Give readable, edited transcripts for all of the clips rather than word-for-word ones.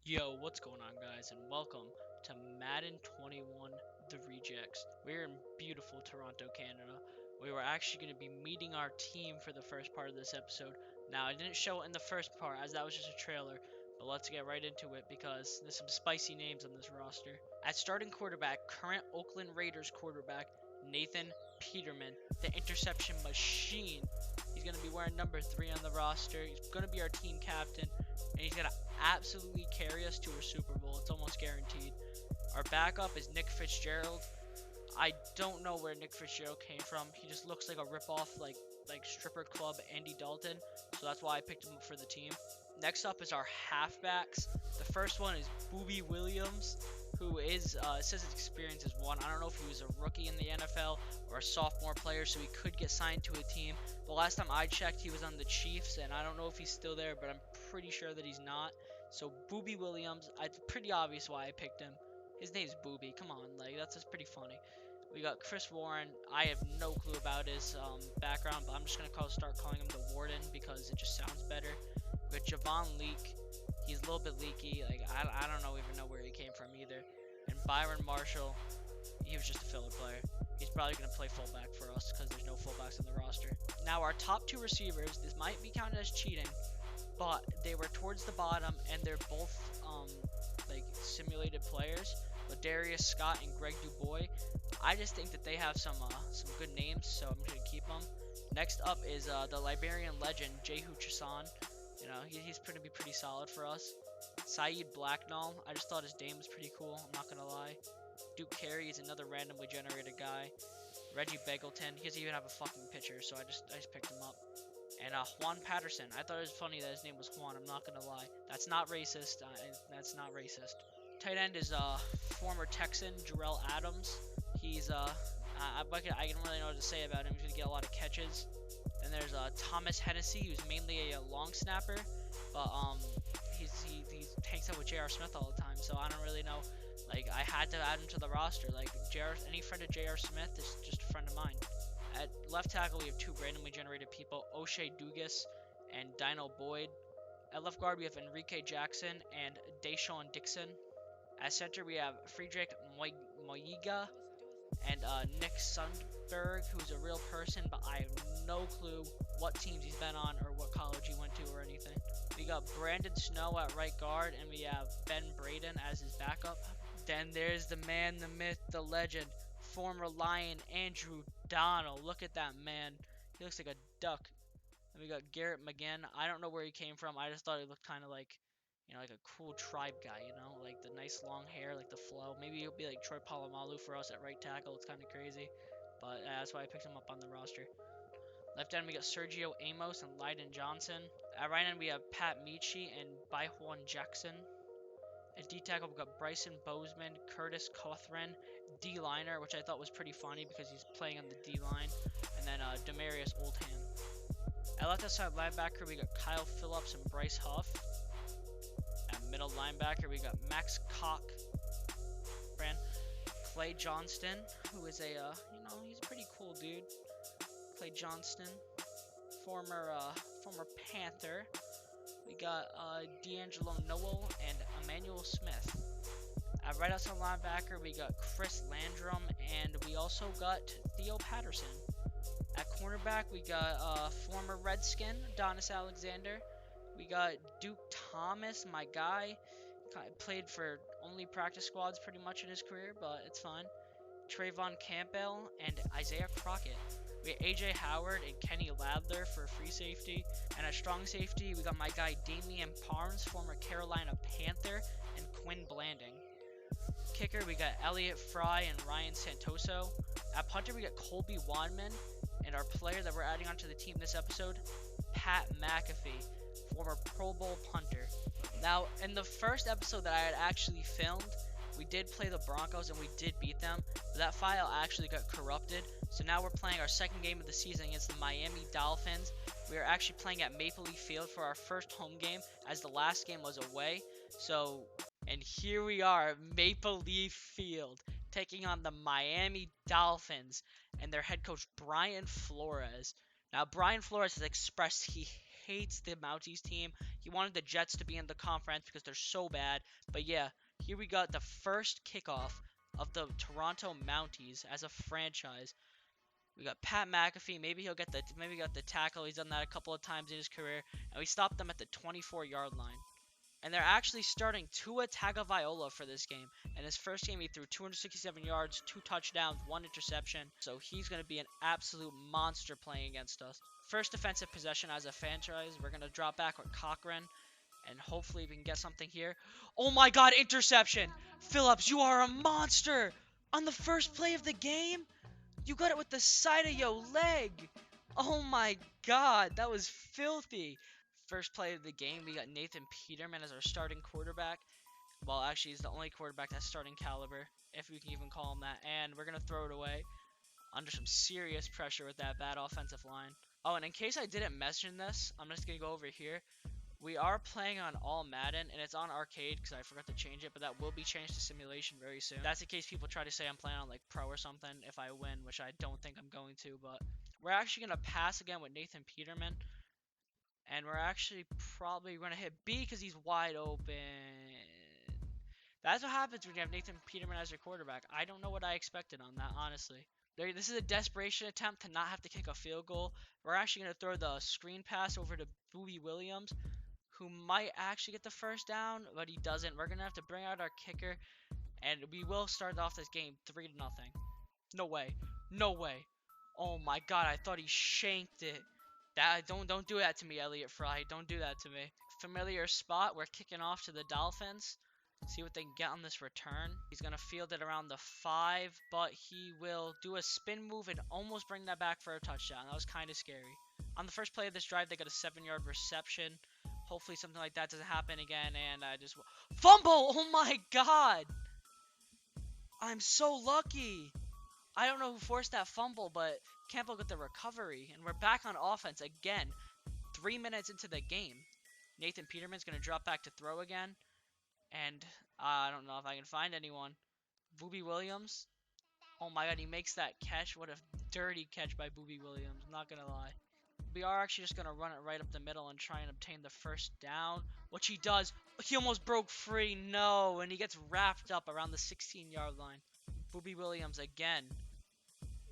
Yo, what's going on, guys, and welcome to Madden 21 The Rejects. We're in beautiful Toronto, Canada. We were actually going to be meeting our team for the first part of this episode. Now, I didn't show it in the first part as that was just a trailer, but let's get right into it because there's some spicy names on this roster. At starting quarterback, current Oakland Raiders quarterback Nathan Peterman, the interception machine. He's going to be wearing number 3 on the roster. He's going to be our team captain, and he's going to absolutely carry us to a Super Bowl. It's almost guaranteed. Our backup is Nick Fitzgerald. I don't know where Nick Fitzgerald came from. He just looks like a ripoff, like stripper club Andy Dalton. So that's why I picked him up for the team. Next up is our halfbacks. The first one is Booby Williams, who is it says his experience is 1. I don't know if he was a rookie in the NFL or a sophomore player, so he could get signed to a team. The last time I checked, he was on the Chiefs, and I don't know if he's still there, but I'm pretty sure that he's not. So Booby Williams, it's pretty obvious why I picked him. His name's Booby. Come on, like that's just pretty funny. We got Chris Warren. I have no clue about his background, but I'm just gonna start calling him the Warden because it just sounds better. We got Javon Leak. He's a little bit leaky. Like I don't even know where he came from either. And Byron Marshall. He was just a filler player. He's probably gonna play fullback for us because there's no fullbacks on the roster. Now our top 2 receivers. This might be counted as cheating, but they were towards the bottom and they're both like simulated players. Ladarius Scott and Greg Dubois. I just think that they have some good names, so I'm just gonna keep them. Next up is the Liberian legend Jehu Chassan. You know, he's going to be pretty solid for us. Saeed Blacknall. I just thought his name was pretty cool. I'm not gonna lie. Duke Carey is another randomly generated guy. Reggie Begelton. He doesn't even have a fucking pitcher, so I just picked him up. And Juan Patterson. I thought it was funny that his name was Juan. I'm not gonna lie. That's not racist. That's not racist. Tight end is former Texan Jarrell Adams. He's I don't really know what to say about him. He's gonna get a lot of catches. Then there's Thomas Hennessy, who's mainly a long snapper, but he hangs out with J.R. Smith all the time. So I don't really know. Like I had to add him to the roster. Like any friend of J.R. Smith is just a friend of mine. At left tackle, we have 2 randomly generated people, O'Shea Dugas and Dino Boyd. At left guard, we have Enrique Jackson and Deshaun Dixon. At center, we have Friedrich Moyiga and Nick Sundberg, who's a real person, but I have no clue what teams he's been on or what college he went to or anything. We got Brandon Snow at right guard, and we have Ben Braden as his backup. Then there's the man, the myth, the legend, former Lion Andrew Donald. Look at that man. He looks like a duck. And we got Garrett McGinn. I don't know where he came from. I just thought he looked kind of like, you know, like a cool tribe guy, you know, like the nice long hair, like the flow. Maybe he'll be like Troy Polamalu for us at right tackle. It's kind of crazy, but that's why I picked him up on the roster. Left end, we got Sergio Amos and Lyden Johnson. At right end, we have Pat Michi and Baihuan Jackson. At D tackle, we got Bryson Bozeman, Curtis Cothran, D liner, which I thought was pretty funny because he's playing on the D line, and then Demarius Oldham. At left side linebacker, we got Kyle Phillips and Bryce Huff. At middle linebacker, we got Max Cock, Clay Johnston, who is a, he's a pretty cool dude. Clay Johnston, former Panther. We got D'Angelo Noel and Emmanuel Smith. At right outside linebacker, we got Chris Landrum, and we also got Theo Patterson. At cornerback, we got former Redskin, Adonis Alexander. We got Duke Thomas, my guy. Played for only practice squads pretty much in his career, but it's fine. Trayvon Campbell and Isaiah Crockett. We got AJ Howard and Kenny Ladler for free safety. And at strong safety, we got my guy Damian Parms, former Carolina Panther, and Quinn Blanding. Kicker, we got Elliott Fry and Ryan Santoso. At punter, we got Colby Wadman. And our player that we're adding onto the team this episode, Pat McAfee, former Pro Bowl punter. Now, in the first episode that I had actually filmed, we did play the Broncos and we did beat them, but that file actually got corrupted. So now we're playing our second game of the season against the Miami Dolphins. We are actually playing at Maple Leaf Field for our first home game, as the last game was away. And here we are, Maple Leaf Field, taking on the Miami Dolphins and their head coach Brian Flores. Now, Brian Flores has expressed he hates the Mounties team. He wanted the Jets to be in the conference because they're so bad. But yeah, here we got the first kickoff of the Toronto Mounties as a franchise. We got Pat McAfee. Maybe he'll get the tackle. He's done that a couple of times in his career. And we stopped them at the 24-yard line. And they're actually starting Tua Tagovailoa for this game. In his first game, he threw 267 yards, 2 touchdowns, 1 interception. So he's going to be an absolute monster playing against us. First defensive possession as a franchise. We're going to drop back with Cochran. And hopefully we can get something here. Oh my god, interception! Phillips, you are a monster! On the first play of the game? You got it with the side of your leg! Oh my god, that was filthy! First play of the game, we got Nathan Peterman as our starting quarterback. Well, actually, he's the only quarterback that's starting caliber, if we can even call him that. And we're going to throw it away under some serious pressure with that bad offensive line. Oh, and in case I didn't mention this, I'm just going to go over here. We are playing on all Madden, and it's on arcade because I forgot to change it, but that will be changed to simulation very soon. That's in case people try to say I'm playing on like pro or something if I win, which I don't think I'm going to, but we're actually going to pass again with Nathan Peterman. And we're actually probably going to hit B because he's wide open. That's what happens when you have Nathan Peterman as your quarterback. I don't know what I expected on that, honestly. This is a desperation attempt to not have to kick a field goal. We're actually going to throw the screen pass over to Boobie Williams, who might actually get the first down, but he doesn't. We're going to have to bring out our kicker, and we will start off this game 3-0. No way. No way. Oh my god, I thought he shanked it. Don't do that to me, Elliott Fry. Don't do that to me. Familiar spot. We're kicking off to the Dolphins. See what they can get on this return. He's going to field it around the 5, but he will do a spin move and almost bring that back for a touchdown. That was kind of scary. On the first play of this drive, they got a 7-yard reception. Hopefully something like that doesn't happen again, and I just... Fumble! Oh my god! I'm so lucky! I don't know who forced that fumble, but Campbell got the recovery, and we're back on offense again. 3 minutes into the game. Nathan Peterman's going to drop back to throw again, and I don't know if I can find anyone. Boobie Williams. Oh my god, he makes that catch. What a dirty catch by Boobie Williams. I'm not going to lie. We are actually just going to run it right up the middle and try and obtain the first down, which he does. He almost broke free. No, and he gets wrapped up around the 16-yard line. Boobie Williams again.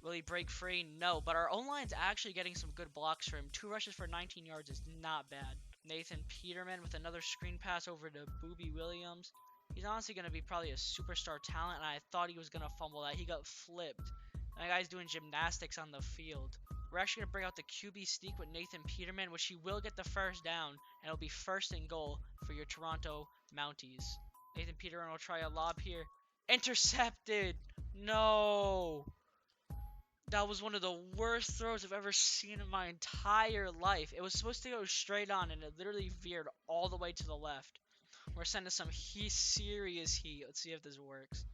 Will he break free? No, but our O-line's actually getting some good blocks for him. 2 rushes for 19 yards is not bad. Nathan Peterman with another screen pass over to Boobie Williams. He's honestly going to be probably a superstar talent, and I thought he was going to fumble that. He got flipped. That guy's doing gymnastics on the field. We're actually going to bring out the QB sneak with Nathan Peterman, which he will get the first down, and it'll be 1st and goal for your Toronto Mounties. Nathan Peterman will try a lob here. Intercepted! No! That was one of the worst throws I've ever seen in my entire life. It was supposed to go straight on, and it literally veered all the way to the left. We're sending some serious heat. Let's see if this works.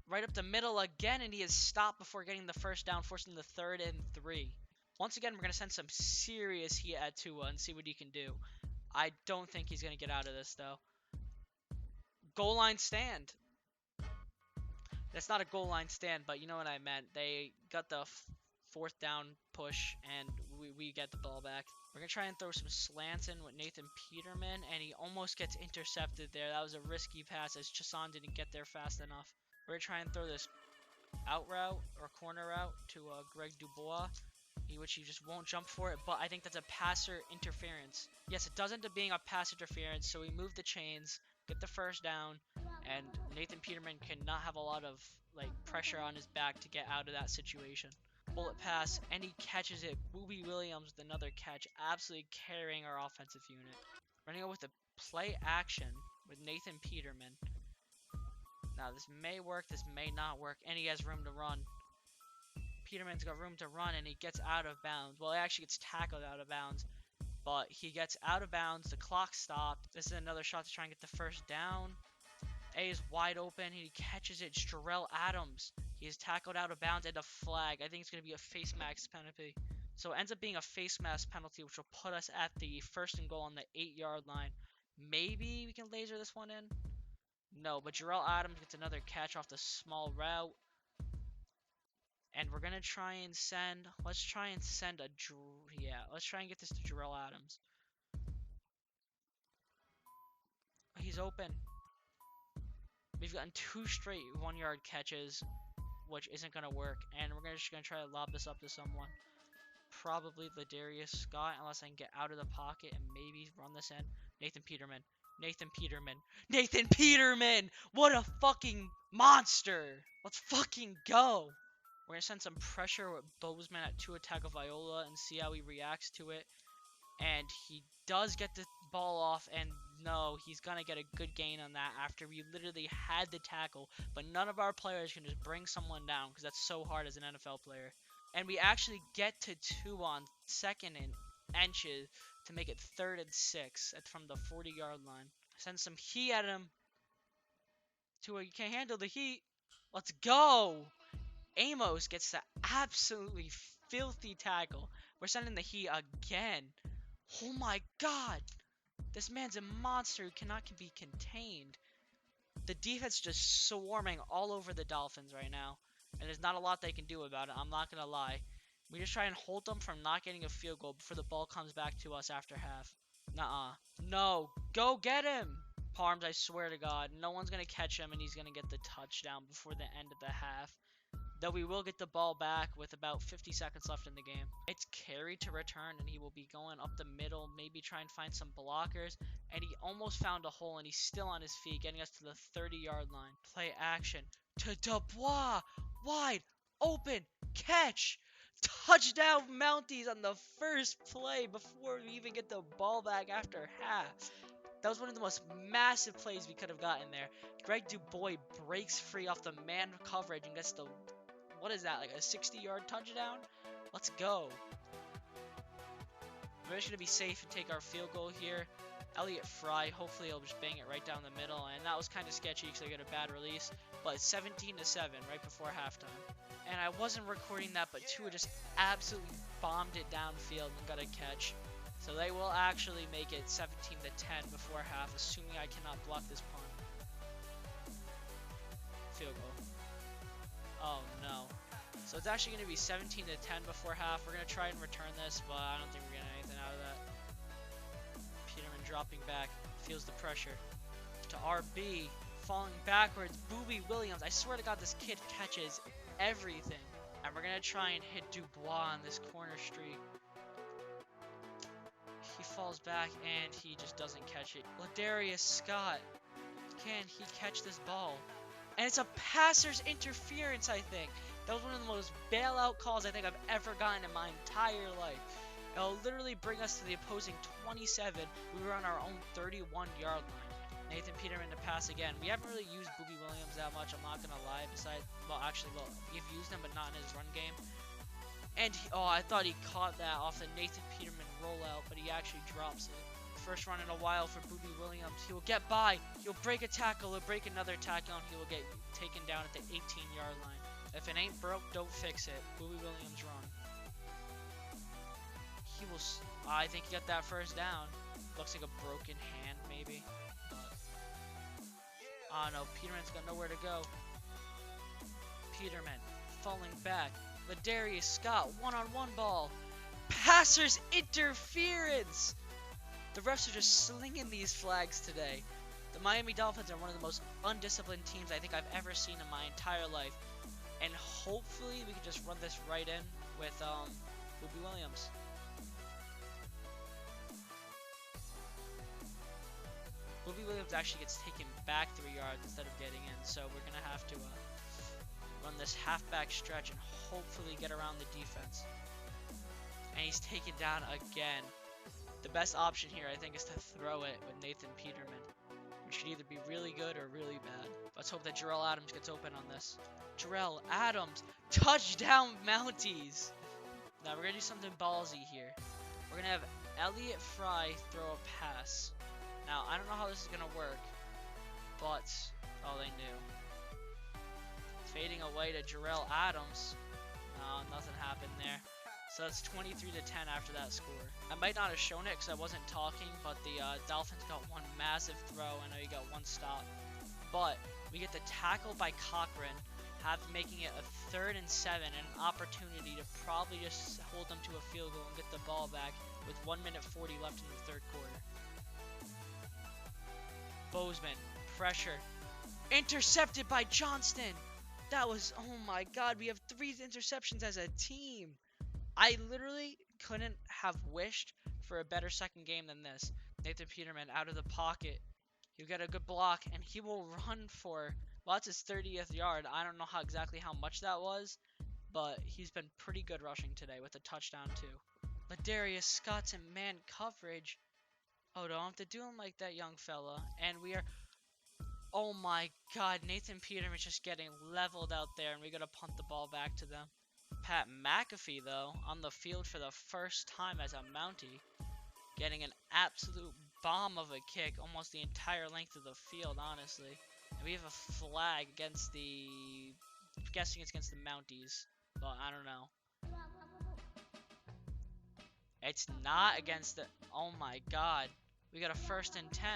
Right up the middle again, and he is stopped before getting the first down, forcing the 3rd and 3. Once again, we're going to send some serious heat at Tua and see what he can do. I don't think he's going to get out of this, though. Goal line stand. That's not a goal line stand, but you know what I meant. They got the 4th down push, and we get the ball back. We're going to try and throw some slants in with Nathan Peterman, and he almost gets intercepted there. That was a risky pass as Chason didn't get there fast enough. We're going to try and throw this out route or corner route to Greg Dubois, which he just won't jump for it, but I think that's a passer interference. Yes, it does end up being a pass interference, so we move the chains, get the first down, and Nathan Peterman cannot have a lot of pressure on his back to get out of that situation. Bullet pass, and he catches it. Boobie Williams with another catch, absolutely carrying our offensive unit. Running over with the play action with Nathan Peterman. Now, this may work, this may not work, and he has room to run. Peterman's got room to run, and he gets out of bounds. Well, he actually gets tackled out of bounds, but he gets out of bounds. The clock stopped. This is another shot to try and get the first down. A is wide open. He catches it. Jarrell Adams. He is tackled out of bounds and a flag. I think it's going to be a face mask penalty. So it ends up being a face mask penalty, which will put us at the 1st and goal on the 8-yard line. Maybe we can laser this one in. No, but Jarrell Adams gets another catch off the small route. And we're gonna try and send. Let's try and send a. Yeah, let's try and get this to Jarrell Adams. He's open. We've gotten 2 straight 1-yard catches, which isn't gonna work. And we're just gonna try to lob this up to someone. Probably Ladarius Scott, unless I can get out of the pocket and maybe run this in. Nathan Peterman. Nathan Peterman. Nathan Peterman! What a fucking monster! Let's fucking go! We're gonna send some pressure with Bozeman at Tua Tagovailoa and see how he reacts to it. And he does get the ball off, and no, he's gonna get a good gain on that after we literally had the tackle. But none of our players can just bring someone down because that's so hard as an NFL player. And we actually get to 2 on 2nd and inches to make it 3rd and 6 from the 40-yard line. Send some heat at him. Tua, you can't handle the heat. Let's go. Amos gets the absolutely filthy tackle. We're sending the heat again. Oh my god. This man's a monster who cannot be contained. The defense is just swarming all over the Dolphins right now. And there's not a lot they can do about it, I'm not going to lie. We just try and hold them from not getting a field goal before the ball comes back to us after half. Nuh-uh. No. Go get him! Parms, I swear to God, no one's going to catch him and he's going to get the touchdown before the end of the half. Though we will get the ball back with about 50 seconds left in the game. It's carry to return, and he will be going up the middle, maybe try and find some blockers. And he almost found a hole, and he's still on his feet, getting us to the 30-yard line. Play action to Dubois. Wide open catch. Touchdown Mounties on the first play before we even get the ball back after half. That was one of the most massive plays we could have gotten there. Greg Dubois breaks free off the man coverage and gets the... What is that, like a 60-yard touchdown? Let's go. We're just going to be safe and take our field goal here. Elliott Fry, hopefully he'll just bang it right down the middle. And that was kind of sketchy because I got a bad release. But it's 17-7 right before halftime. And I wasn't recording that, but Tua just absolutely bombed it downfield and got a catch. So they will actually make it 17-10 before half, assuming I cannot block this punt. Field goal. Oh no. So it's actually going to be 17-10 before half. We're going to try and return this, but I don't think we're getting anything out of that. Peterman dropping back, feels the pressure. To RB, falling backwards. Boobie Williams. I swear to God, this kid catches everything. And we're going to try and hit Dubois on this corner streak. He falls back and he just doesn't catch it. Ladarius Scott. Can he catch this ball? And it's a passer's interference, I think. That was one of the most bailout calls I think I've ever gotten in my entire life. It'll literally bring us to the opposing 27. We were on our own 31-yard line. Nathan Peterman to pass again. We haven't really used Boobie Williams that much, I'm not going to lie. Besides, well, we've used him, but not in his run game. And, I thought he caught that off the Nathan Peterman rollout, but he actually drops it. First run in a while for Boobie Williams. He will get by. He'll break a tackle. He'll break another tackle, and he will get taken down at the 18-yard line. If it ain't broke, don't fix it. Boobie Williams run. He will... I think he got that first down. Looks like a broken hand, maybe. But... no. Peterman's got nowhere to go. Peterman falling back. Ladarius Scott, one-on-one ball. Passer's interference! The refs are just slinging these flags today. The Miami Dolphins are one of the most undisciplined teams I think I've ever seen in my entire life. And hopefully we can just run this right in with Boobie Williams. Boobie Williams actually gets taken back 3 yards instead of getting in, so we're going to have to run this halfback stretch and hopefully get around the defense. And he's taken down again. The best option here, I think, is to throw it with Nathan Peterman, which should either be really good or really bad. Let's hope that Jarrell Adams gets open on this. Jarrell Adams, touchdown Mounties! Now we're going to do something ballsy here. We're going to have Elliott Fry throw a pass. Now, I don't know how this is going to work, but, they knew. Fading away to Jarrell Adams. No, nothing happened there. So it's 23-10 after that score. I might not have shown it because I wasn't talking, but the Dolphins got one massive throw. I know you got one stop. But we get the tackle by Cochran. making it a 3rd and 7 and an opportunity to probably just hold them to a field goal and get the ball back with 1 minute 40 left in the 3rd quarter. Bozeman, pressure, intercepted by Johnston. That was, oh my god, we have 3 interceptions as a team. I literally couldn't have wished for a better second game than this. Nathan Peterman out of the pocket. He'll get a good block, and he will run for, well, that's his 30th yard. I don't know exactly how much that was, but he's been pretty good rushing today with a touchdown, too. Ladarius Scott's in man coverage. Oh, don't have to do him like that, young fella. And we are, oh my god, Nathan Peterman's just getting leveled out there, and we got to punt the ball back to them. Pat McAfee, though, on the field for the first time as a Mountie, getting an absolute bomb of a kick almost the entire length of the field, honestly. And we have a flag against the, I'm guessing it's against the Mounties, but I don't know. It's not against the, oh my god. We got a 1st and 10.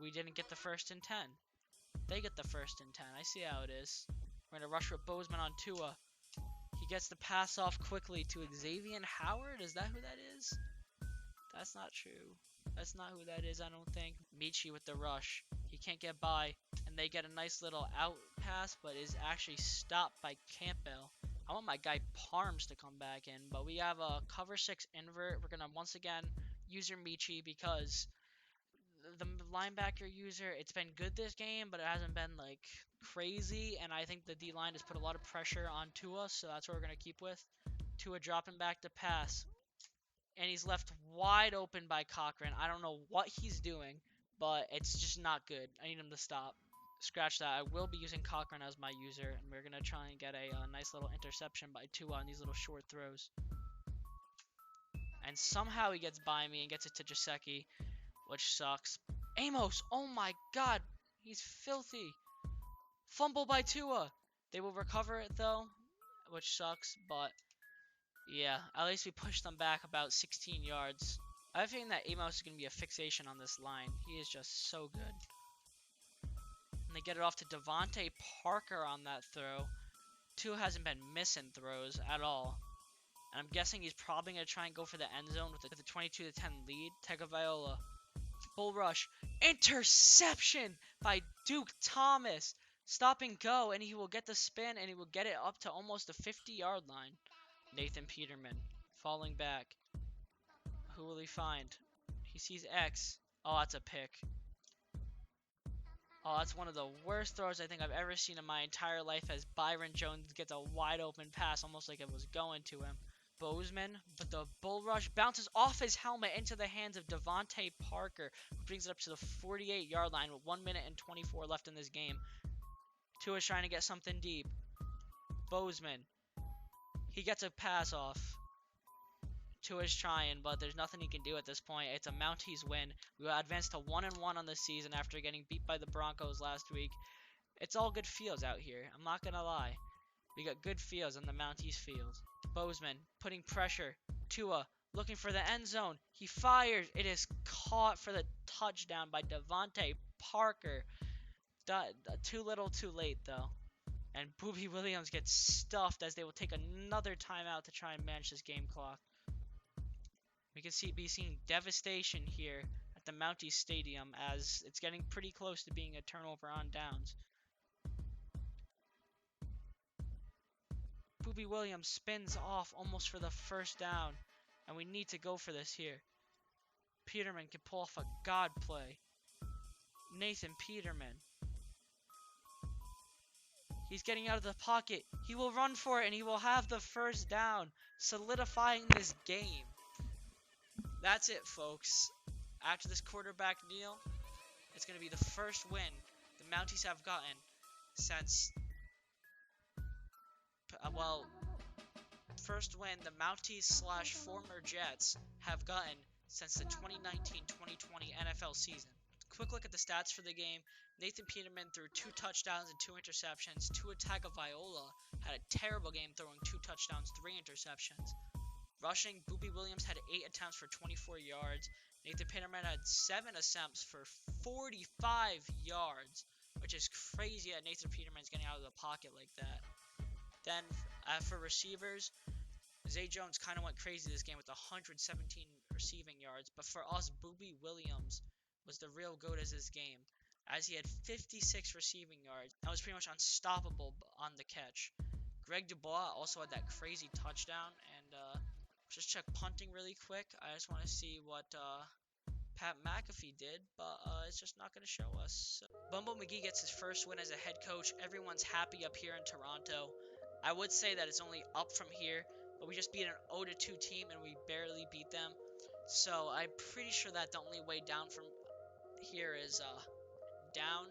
We didn't get the 1st and 10. They get the 1st and 10. I see how it is. We're going to rush with Bozeman on Tua. He gets the pass off quickly to Xavier Howard. Is that who that is? That's not true. That's not who that is, I don't think. Michi with the rush. He can't get by. And they get a nice little out pass, but is actually stopped by Campbell. I want my guy Parms to come back in, but we have a cover 6 invert. We're going to once again use Michi because the linebacker user, it's been good this game, but it hasn't been like crazy, and I think the D-line has put a lot of pressure on Tua, so that's what we're going to keep with. Tua dropping back to pass, and he's left wide open by Cochran. I don't know what he's doing, but it's just not good. I need him to stop. Scratch that. I will be using Cochran as my user, and we're going to try and get a nice little interception by Tua on these little short throws. And somehow he gets by me and gets it to Jaceki, which sucks. Amos, oh my god, he's filthy. Fumble by Tua. They will recover it though, which sucks, but yeah, at least we pushed them back about 16 yards. I have a feeling that Amos is going to be a fixation on this line. He is just so good. And they get it off to Devontae Parker on that throw. Tua hasn't been missing throws at all. And I'm guessing he's probably going to try and go for the end zone with a 22-10 lead. Tagovailoa. Bull rush. Interception by Duke Thomas. Stop and go, and he will get the spin, and he will get it up to almost the 50-yard line. Nathan Peterman falling back. Who will he find? He sees X. Oh, that's a pick. Oh, that's one of the worst throws I think I've ever seen in my entire life as Byron Jones gets a wide open pass almost like it was going to him. Bozeman, but the bull rush bounces off his helmet into the hands of Devontae Parker, who brings it up to the 48-yard line with 1 minute and 24 left in this game. Tua's trying to get something deep. Bozeman, he gets a pass off. Tua's trying, but there's nothing he can do at this point. It's a Mounties win. We will advance to 1-1 on the season after getting beat by the Broncos last week. It's all good feels out here. I'm not going to lie. We got good feels on the Mounties field. Bozeman putting pressure. Tua looking for the end zone. He fires. It is caught for the touchdown by Devontae Parker. Too little, too late, though. And Boobie Williams gets stuffed as they will take another timeout to try and manage this game clock. We can be seeing devastation here at the Mounties Stadium as it's getting pretty close to being a turnover on downs. Boobie Williams spins off almost for the first down, and we need to go for this here. Peterman can pull off a god play. Nathan Peterman. He's getting out of the pocket. He will run for it, and he will have the first down, solidifying this game. That's it, folks. After this quarterback kneel, it's going to be the first win the Mounties have gotten since, first win the Mounties / former Jets have gotten since the 2019-2020 NFL season. Quick look at the stats for the game. Nathan Peterman threw 2 touchdowns and 2 interceptions. Tua Tagovailoa had a terrible game throwing 2 touchdowns, 3 interceptions. Rushing, Boobie Williams had 8 attempts for 24 yards. Nathan Peterman had 7 attempts for 45 yards, which is crazy that Nathan Peterman's getting out of the pocket like that. Then for receivers, Zay Jones kind of went crazy this game with 117 receiving yards, but for us, Boobie Williams was the real goat of this game, as he had 56 receiving yards and was pretty much unstoppable on the catch. Greg Dubois also had that crazy touchdown, and just check punting really quick. I just want to see what Pat McAfee did, but it's just not going to show us. So, Bumble McGee gets his first win as a head coach. Everyone's happy up here in Toronto. I would say that it's only up from here, but we just beat an 0-2 team and we barely beat them. So I'm pretty sure that the only way down from here is down.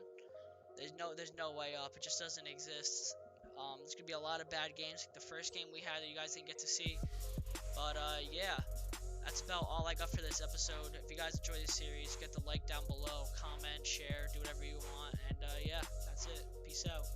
There's no way up. It just doesn't exist. There's gonna be a lot of bad games. Like the first game we had that you guys didn't get to see. But yeah, that's about all I got for this episode. If you guys enjoy this series, get the like down below, comment, share, do whatever you want, and yeah, that's it. Peace out.